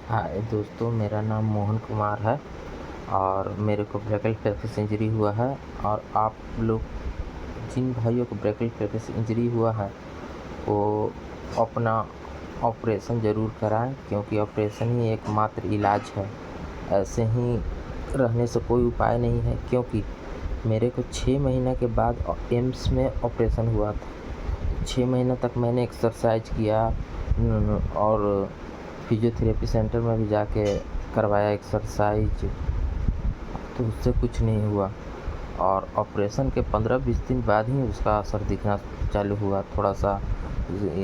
हाय दोस्तों, मेरा नाम मोहन कुमार है और मेरे को ब्रेकल फ्लेक्स इंजरी हुआ है। और आप लोग जिन भाइयों को ब्रेकल फ्लेक्स इंजरी हुआ है वो अपना ऑपरेशन ज़रूर कराएं, क्योंकि ऑपरेशन ही एकमात्र इलाज है। ऐसे ही रहने से कोई उपाय नहीं है, क्योंकि मेरे को 6 महीने के बाद एम्स में ऑपरेशन हुआ था। 6 महीने तक मैंने एक्सरसाइज किया और फिजियोथेरेपी सेंटर में भी जाके करवाया एक्सरसाइज, तो उससे कुछ नहीं हुआ। और ऑपरेशन के 15-20 दिन बाद ही उसका असर दिखना चालू हुआ। थोड़ा सा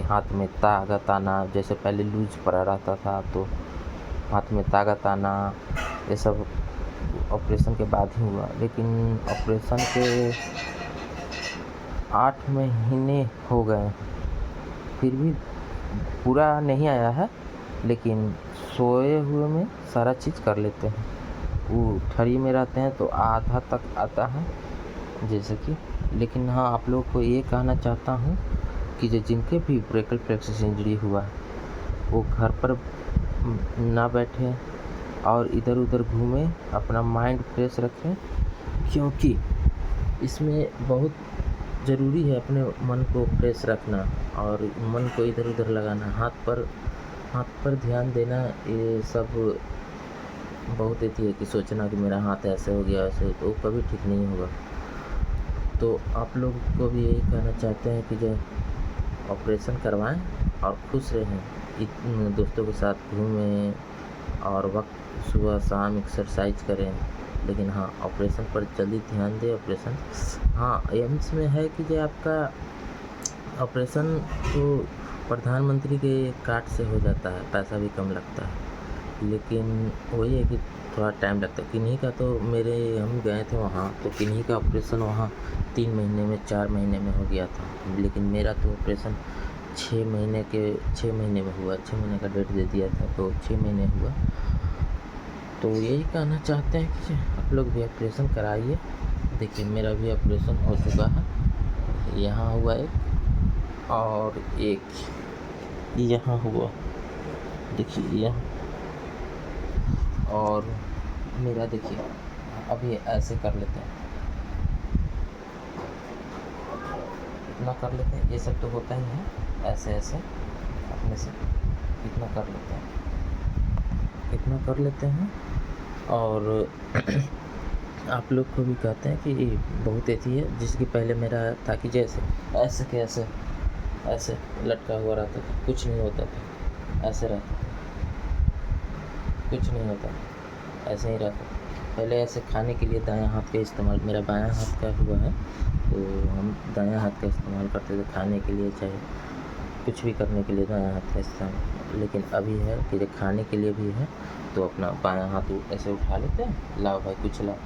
हाथ में ताकत आना, जैसे पहले लूज पड़ा रहता था तो हाथ में ताकत आना, ये सब ऑपरेशन के बाद ही हुआ। लेकिन ऑपरेशन के 8 महीने हो गए, फिर भी पूरा नहीं आया है। लेकिन सोए हुए में सारा चीज़ कर लेते हैं। वो ठरी में रहते हैं तो आधा तक आता है जैसे कि। लेकिन हाँ, आप लोग को ये कहना चाहता हूँ कि जिनके भी ब्रेकल प्लेक्सस इंजरी हुआ है वो घर पर ना बैठे और इधर उधर घूमें, अपना माइंड फ्रेश रखें, क्योंकि इसमें बहुत ज़रूरी है अपने मन को फ्रेश रखना और मन को इधर उधर लगाना, हाथ पर ध्यान देना। ये सब बहुत अथी है कि सोचना कि मेरा हाथ ऐसे हो गया ऐसे, तो कभी ठीक नहीं होगा। तो आप लोग को भी यही कहना चाहते हैं कि जो ऑपरेशन करवाएं और खुश रहें, दोस्तों के साथ घूमें और वक्त सुबह शाम एक्सरसाइज करें। लेकिन हाँ, ऑपरेशन पर जल्दी ध्यान दें। ऑपरेशन हाँ एम्स में है कि जो आपका ऑपरेशन तो प्रधानमंत्री के कार्ड से हो जाता है, पैसा भी कम लगता है। लेकिन वही है कि थोड़ा टाइम लगता है। किन्हीं का तो हम गए थे वहाँ, तो किन्हीं का ऑपरेशन वहाँ 3 महीने में 4 महीने में हो गया था। लेकिन मेरा तो ऑपरेशन 6 महीने में हुआ। 6 महीने का डेट दे दिया था तो 6 महीने हुआ। तो यही कहना चाहते हैं कि आप लोग भी ऑपरेशन कराइए। देखिए, मेरा भी ऑपरेशन हो चुका है। यहाँ हुआ एक और एक यहाँ हुआ, देखिए यहाँ। और मेरा देखिए, अभी ऐसे कर लेते हैं, इतना कर लेते हैं। ये सब तो होता ही है, ऐसे ऐसे अपने से इतना कर लेते हैं, इतना कर लेते हैं। और आप लोग को भी कहते हैं कि बहुत ऐसी है जिसकी पहले मेरा था कि जैसे ऐसे के ऐसे लटका हुआ रहता था, कुछ नहीं होता था, ऐसे रहता था, कुछ नहीं होता, ऐसे ही रहता था। पहले ऐसे खाने के लिए दायां हाथ का इस्तेमाल, मेरा बायां हाथ का हुआ है तो हम दायां हाथ का इस्तेमाल करते थे खाने के लिए, चाहे कुछ भी करने के लिए दायां हाथ का इस्तेमाल। लेकिन अभी है कि जब खाने के लिए भी है तो अपना बायां हाथ ऐसे उठा लेते हैं, लाओ भाई कुछ लाओ,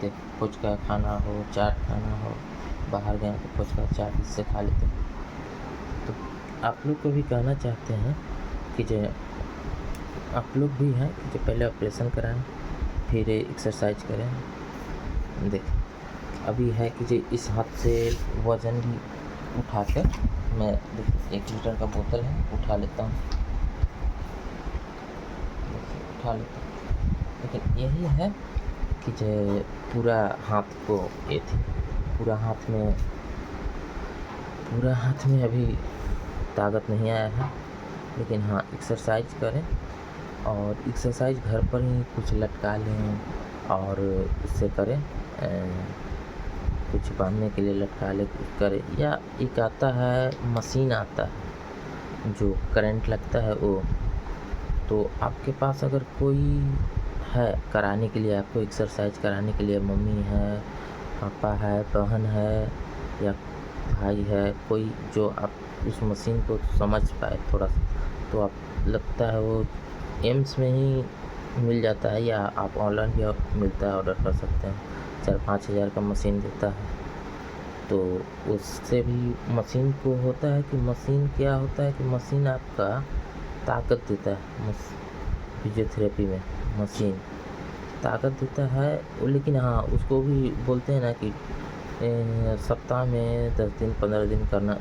देख फुचका खाना हो, चाट खाना हो, बाहर गए तो फुचका चाट इससे खा लेते हैं। तो आप लोग को भी कहना चाहते हैं कि जो आप लोग भी हैं कि जो पहले ऑपरेशन कराएं फिर एक्सरसाइज करें। देख, अभी है कि जो इस हाथ से वज़न भी उठा कर मैं 1 लीटर का बोतल है उठा लेता हूँ, उठा लेता हूँ। लेकिन यही है कि जो पूरा हाथ को ये थी, पूरा हाथ में अभी ताकत नहीं आया है। लेकिन हाँ, एक्सरसाइज करें और एक्सरसाइज घर पर ही कुछ लटका लें और उससे करें, कुछ बांधने के लिए लटका ले करें। या एक आता है मशीन आता है जो करंट लगता है वो, तो आपके पास अगर कोई है कराने के लिए, आपको एक्सरसाइज कराने के लिए, मम्मी है, पापा है, बहन है या भाई है, कोई जो आप उस मशीन को समझ पाए थोड़ा सा, तो आप लगता है वो एम्स में ही मिल जाता है या आप ऑनलाइन भी मिलता है, ऑर्डर कर सकते हैं। 4-5 हज़ार का मशीन देता है। तो उससे भी मशीन को होता है कि मशीन क्या होता है कि मशीन आपका ताकत देता है। फिजियोथेरेपी में मशीन ताकत देता है वो। लेकिन हाँ, उसको भी बोलते हैं ना कि सप्ताह में 10 दिन 15 दिन करना,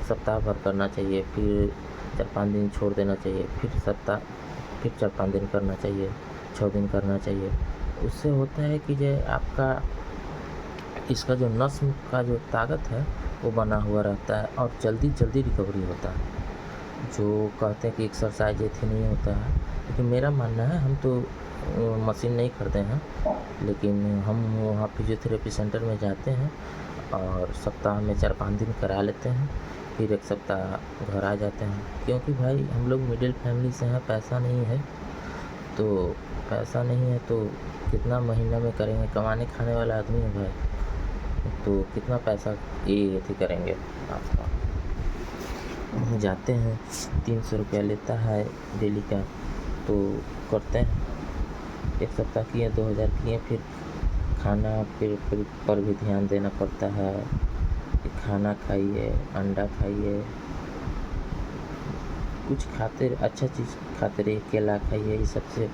सप्ताह भर करना चाहिए, फिर 4-5 दिन छोड़ देना चाहिए, फिर सप्ताह फिर 4-5 दिन करना चाहिए, 6 दिन करना चाहिए। उससे होता है कि जो आपका इसका जो नस का जो ताकत है वो बना हुआ रहता है और जल्दी जल्दी रिकवरी होता है। जो कहते हैं कि एक्सरसाइज इतनी नहीं होता है, लेकिन मेरा मानना है, हम तो मशीन नहीं करते हैं, लेकिन हम वहाँ फिजियोथेरेपी सेंटर में जाते हैं और सप्ताह में 4-5 दिन करा लेते हैं, फिर 1 सप्ताह घर आ जाते हैं। क्योंकि भाई हम लोग मिडिल फैमिली से हैं, पैसा नहीं है, तो पैसा नहीं है तो कितना महीना में करेंगे, कमाने खाने वाला आदमी है भाई, तो कितना पैसा ये करेंगे आपका। हम जाते हैं, 300 रुपया लेता है डेली का, तो करते हैं, 1 सप्ताह किए, 2000 किए, फिर खाना फिर पर भी ध्यान देना पड़ता है कि खाना खाइए, अंडा खाइए, कुछ खाते अच्छा चीज़ खाते रहिए, केला खाइए, ये सबसे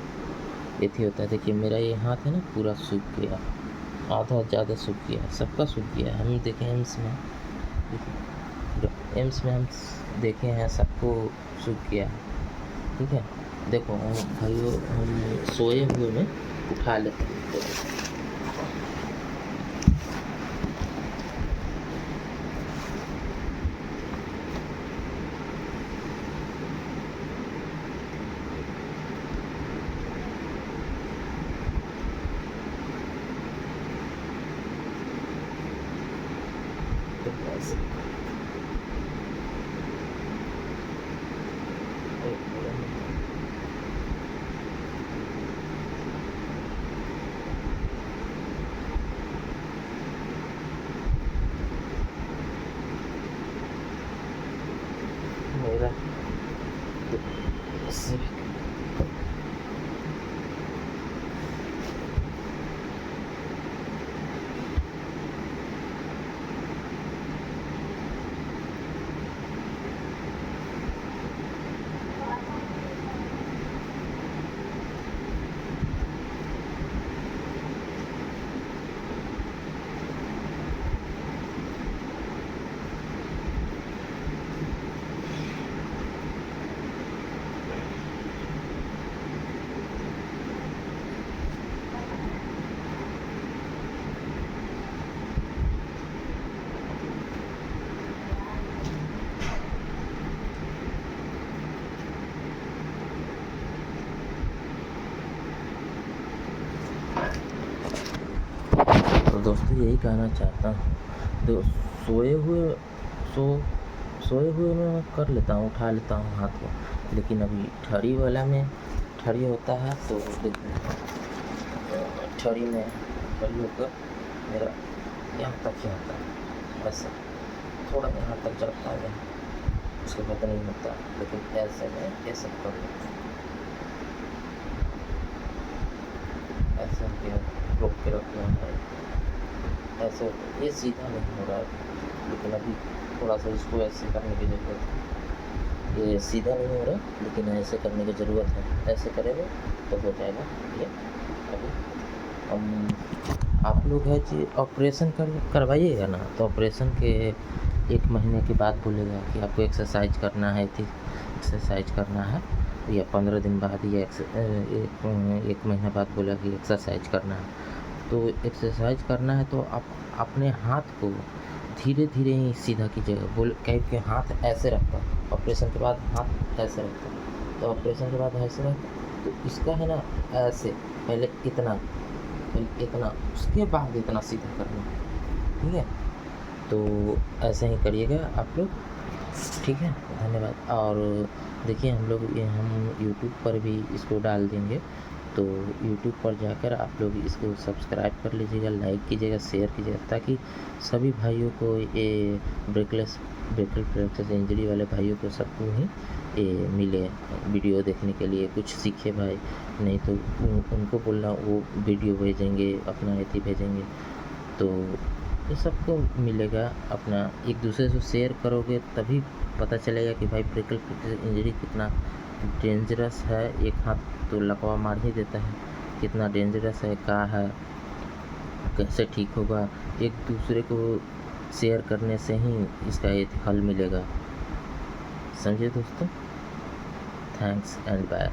यही होता है। देखिए मेरा ये हाथ है ना पूरा सूख गया, आधा ज़्यादा सूख गया, सबका सूख गया। हम देखे एम्स में, एम्स में हम देखे हैं सबको सूख गया, ठीक है। देखो भाइयों, हम सोए हुए में उठा लेते हैं, मेरा तो दोस्तों यही कहना चाहता हूँ, सोए हुए में मैं कर लेता हूँ, उठा लेता हूँ हाथ को, लेकिन अभी ठड़ी वाला में ठड़ी होता है तो देखिए ठड़ी होकर मेरा यहाँ तक ही आता है, ऐसा थोड़ा यहाँ तक चढ़ता है, उसके बाद नहीं होता, लेकिन ऐसे में ये सब कर लेता हूँ, ऐसे रोक के रखना है, ऐसे ये सीधा नहीं हो रहा है, लेकिन अभी थोड़ा सा इसको ऐसे करने की ज़रूरत है। ये सीधा नहीं हो रहा, लेकिन ऐसे करने की ज़रूरत है, ऐसे करेंगे तो हो जाएगा ये। अभी हम आप लोग है जी ऑपरेशन करवाइएगा ना, तो ऑपरेशन के 1 महीने के बाद बोलेगा कि आपको एक्सरसाइज करना है, एक्सरसाइज करना है, या 15 दिन बाद या 1 महीना बाद बोला कि एक्सरसाइज करना है। तो एक्सरसाइज करना है तो आप अपने हाथ को धीरे धीरे ही सीधा कीजिएगा। क्योंकि हाथ ऐसे रखता है, ऑपरेशन के बाद हाथ ऐसे रखता है, तो ऑपरेशन के बाद ऐसे रखता है, तो इसका है ना ऐसे पहले इतना, उसके बाद इतना सीधा करना, ठीक है। तो ऐसे ही करिएगा आप लोग, ठीक है। धन्यवाद। और देखिए हम यूट्यूब पर भी इसको डाल देंगे, तो यूट्यूब पर जाकर आप लोग इसको सब्सक्राइब कर लीजिएगा, लाइक कीजिएगा, शेयर कीजिएगा, ताकि सभी भाइयों को ये ब्रेकल फ्रैक्चर इंजरी वाले भाइयों को सबको ही ये मिले वीडियो देखने के लिए, कुछ सीखे भाई। नहीं तो उनको बोलना वो वीडियो भेजेंगे, अपना एथी भेजेंगे, तो ये सबको मिलेगा। अपना एक दूसरे से शेयर करोगे तभी पता चलेगा कि भाई ब्रेकल फ्रैक्चर इंजरी कितना डेंजरस है। एक हाथ तो लकवा मार ही देता है, कितना डेंजरस है, क्या है, कैसे ठीक होगा। एक दूसरे को शेयर करने से ही इसका एक हल मिलेगा, समझे दोस्तों। Thanks and bye.